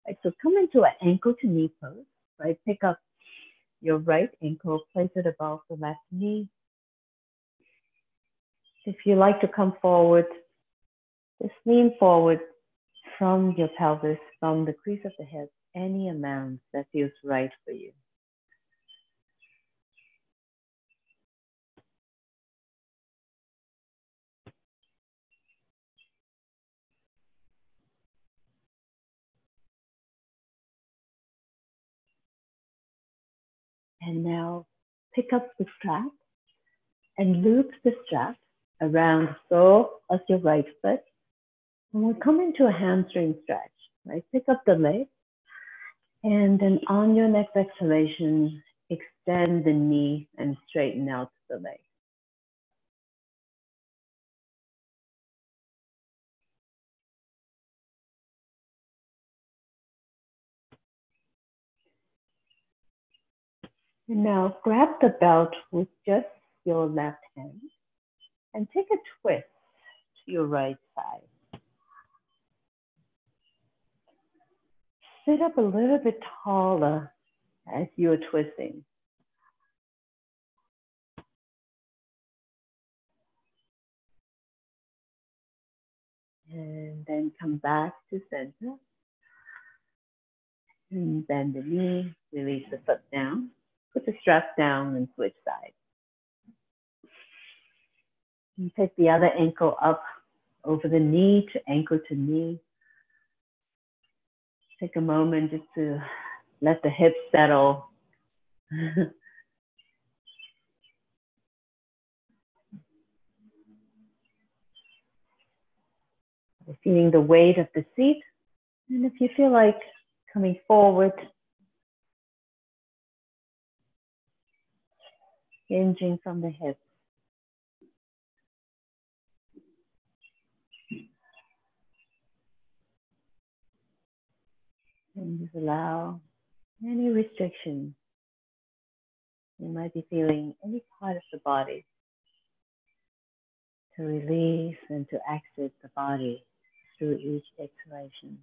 Right, so come into an ankle to knee pose, right? Pick up your right ankle, place it above the left knee. If you like to come forward, just lean forward from your pelvis, from the crease of the hip, any amount that feels right for you. And now pick up the strap and loop the strap around the sole of your right foot. And we'll come into a hamstring stretch, right? Pick up the leg. And then on your next exhalation, extend the knee and straighten out the leg. And now grab the belt with just your left hand and take a twist to your right side. Sit up a little bit taller as you're twisting. And then come back to center. And bend the knee, release the foot down. Put the strap down and switch sides. And take the other ankle up over the knee to ankle to knee. Take a moment just to let the hips settle. Feeling the weight of the seat. And if you feel like coming forward, hinging from the hips. And just allow any restriction. You might be feeling any part of the body to release and to exit the body through each exhalation.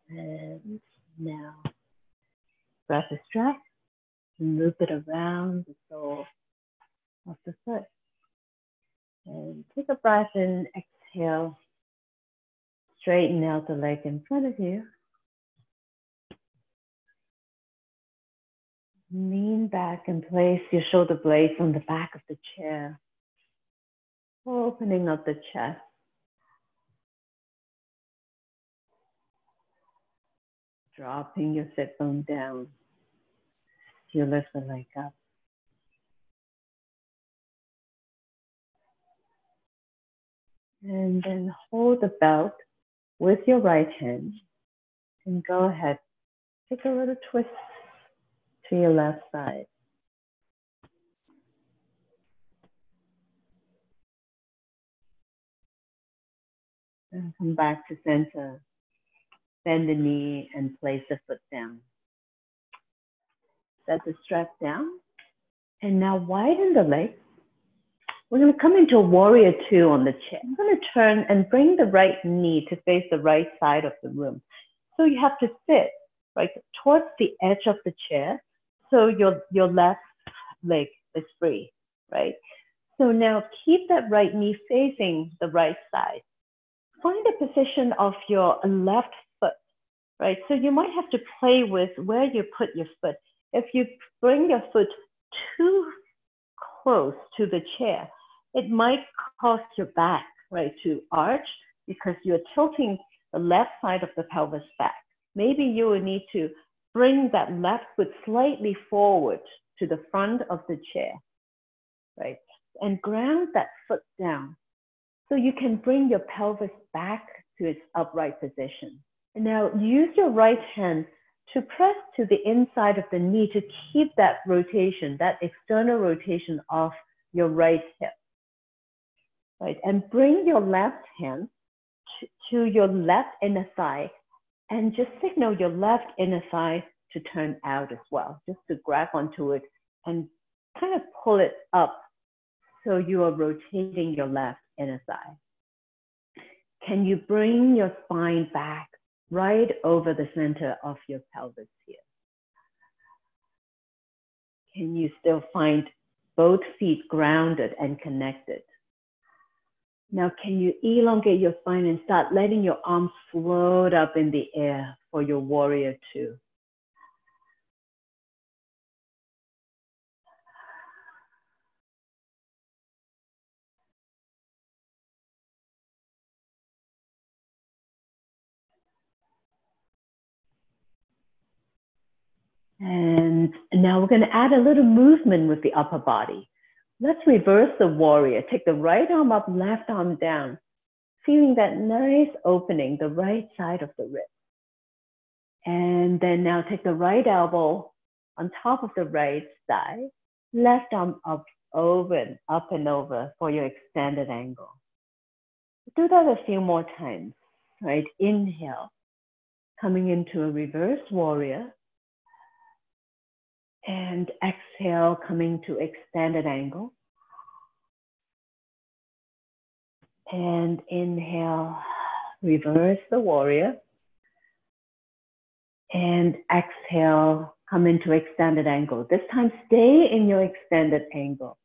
And now, grab the strap and loop it around the sole of the foot. And take a breath in, exhale. Straighten out the leg in front of you. Lean back and place your shoulder blades on the back of the chair, opening up the chest. Dropping your sit bone down. You lift the leg up. And then hold the belt with your right hand and go ahead. Take a little twist to your left side. And come back to center. Bend the knee and place the foot down. Set the strap down. And now widen the legs. We're going to come into a warrior two on the chair. I'm going to turn and bring the right knee to face the right side of the room. So you have to sit right towards the edge of the chair. So your left leg is free, right? So now keep that right knee facing the right side. Find the position of your left foot, right? So you might have to play with where you put your foot. If you bring your foot too close to the chair, it might cause your back, right, to arch because you're tilting the left side of the pelvis back. Maybe you will need to bring that left foot slightly forward to the front of the chair, right? And ground that foot down so you can bring your pelvis back to its upright position. And now use your right hand to press to the inside of the knee to keep that rotation, that external rotation of your right hip, right? And bring your left hand to your left inner thigh and just signal your left inner thigh to turn out as well, just to grab onto it and kind of pull it up so you are rotating your left inner thigh. Can you bring your spine back right over the center of your pelvis here? Can you still find both feet grounded and connected? Now, can you elongate your spine and start letting your arms float up in the air for your warrior two? And now we're going to add a little movement with the upper body. Let's reverse the warrior. Take the right arm up, left arm down, feeling that nice opening, the right side of the rib. And then now take the right elbow on top of the right thigh, left arm up and over for your extended angle. Do that a few more times, right? Inhale, coming into a reverse warrior. And exhale, coming to extended angle. And inhale, reverse the warrior. And exhale, come into extended angle. This time, stay in your extended angle.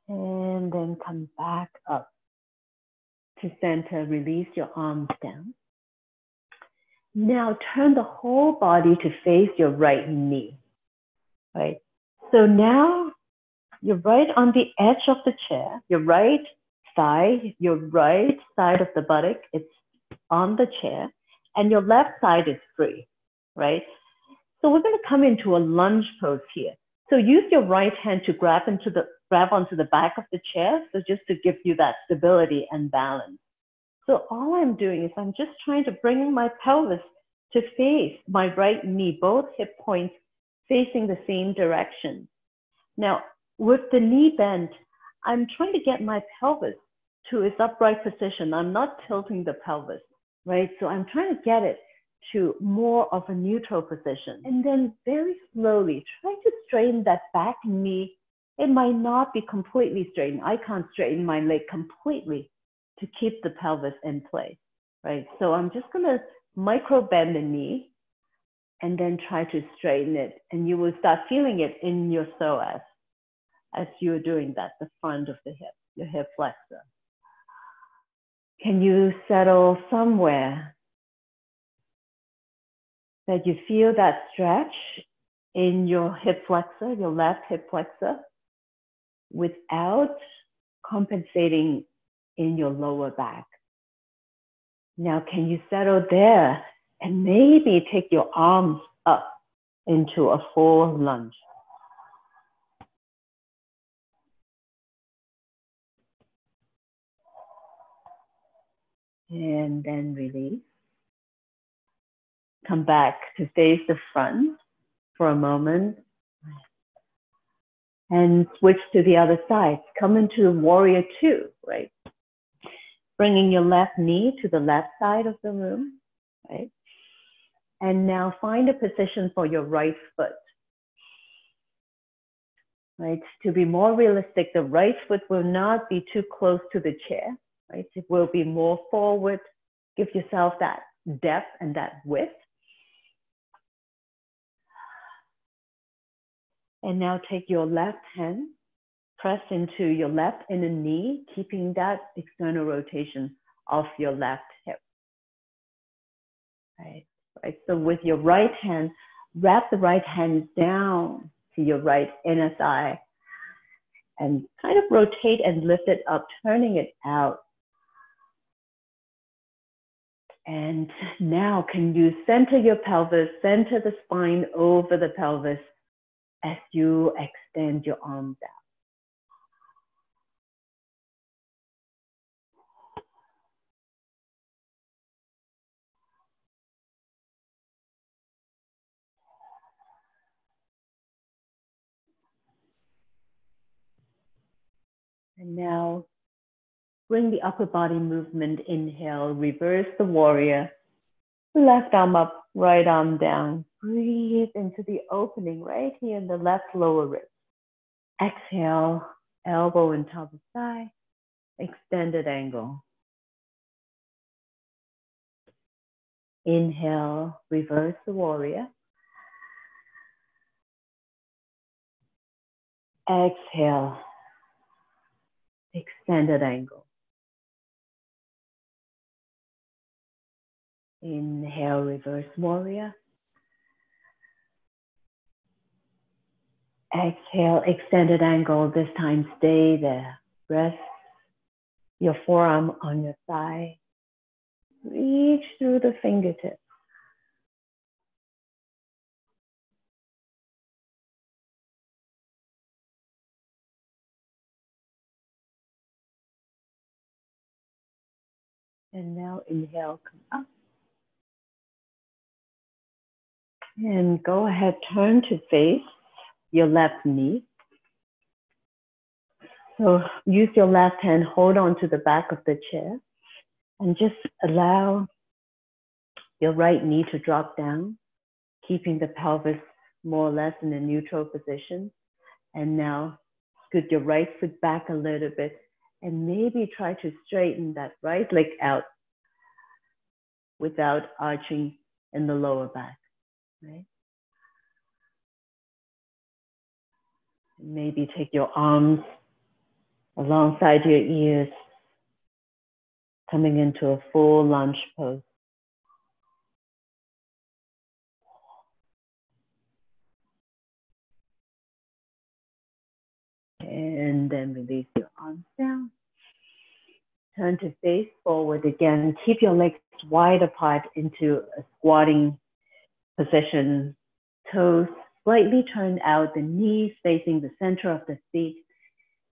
And then come back up to center. Release your arms down. Now turn the whole body to face your right knee, right? So now you're right on the edge of the chair, your right thigh, your right side of the buttock, it's on the chair, and your left side is free, right? So we're going to come into a lunge pose here. So use your right hand to grab onto the back of the chair, so just to give you that stability and balance. So all I'm doing is I'm just trying to bring my pelvis to face my right knee, both hip points facing the same direction. Now, with the knee bent, I'm trying to get my pelvis to its upright position. I'm not tilting the pelvis, right? So I'm trying to get it to more of a neutral position. And then very slowly, try to straighten that back knee. It might not be completely straightened. I can't straighten my leg completely to keep the pelvis in place, right? So I'm just gonna micro bend the knee and then try to straighten it. And you will start feeling it in your psoas as you're doing that, the front of the hip, your hip flexor. Can you settle somewhere that you feel that stretch in your hip flexor, your left hip flexor, without compensating in your lower back? Now, can you settle there and maybe take your arms up into a full lunge? And then release. Come back to face the front for a moment. And switch to the other side. Come into warrior two, right? Bringing your left knee to the left side of the room, right? And now find a position for your right foot, right? To be more realistic, the right foot will not be too close to the chair, right? It will be more forward. Give yourself that depth and that width. And now take your left hand, press into your left inner knee, keeping that external rotation of your left hip. Right. So with your right hand, wrap the right hand down to your right inner thigh and kind of rotate and lift it up, turning it out. And now can you center your pelvis, center the spine over the pelvis as you extend your arms out. And now bring the upper body movement. Inhale, reverse the warrior. Left arm up, right arm down. Breathe into the opening right here in the left lower rib. Exhale, elbow on top of thigh. extended angle. Inhale, reverse the warrior. Exhale, extended angle. Inhale, reverse warrior. Exhale, extended angle. This time stay there. Rest your forearm on your thigh. Reach through the fingertips. And now inhale, come up. And go ahead, turn to face your left knee. So use your left hand, hold on to the back of the chair, and just allow your right knee to drop down, keeping the pelvis more or less in a neutral position. And now scoot your right foot back a little bit and maybe try to straighten that right leg out without arching in the lower back, right? Maybe take your arms alongside your ears, coming into a full lunge pose. And then release your arms down. Turn to face forward again. Keep your legs wide apart into a squatting position. Toes slightly turned out, the knees facing the center of the feet.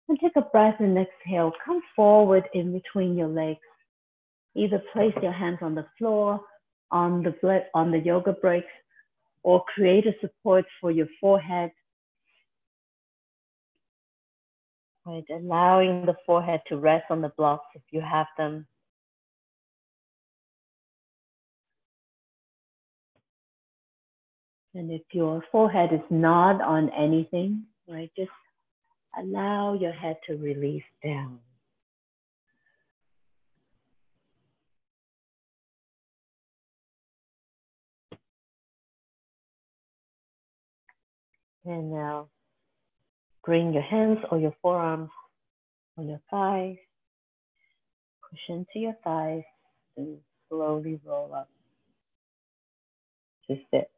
And take a breath and exhale. Come forward in between your legs. Either place your hands on the floor, on the yoga bricks, or create a support for your forehead. Right, allowing the forehead to rest on the blocks if you have them. And if your forehead is not on anything, right, just allow your head to release down. And now bring your hands or your forearms on your thighs. Push into your thighs and slowly roll up to sit.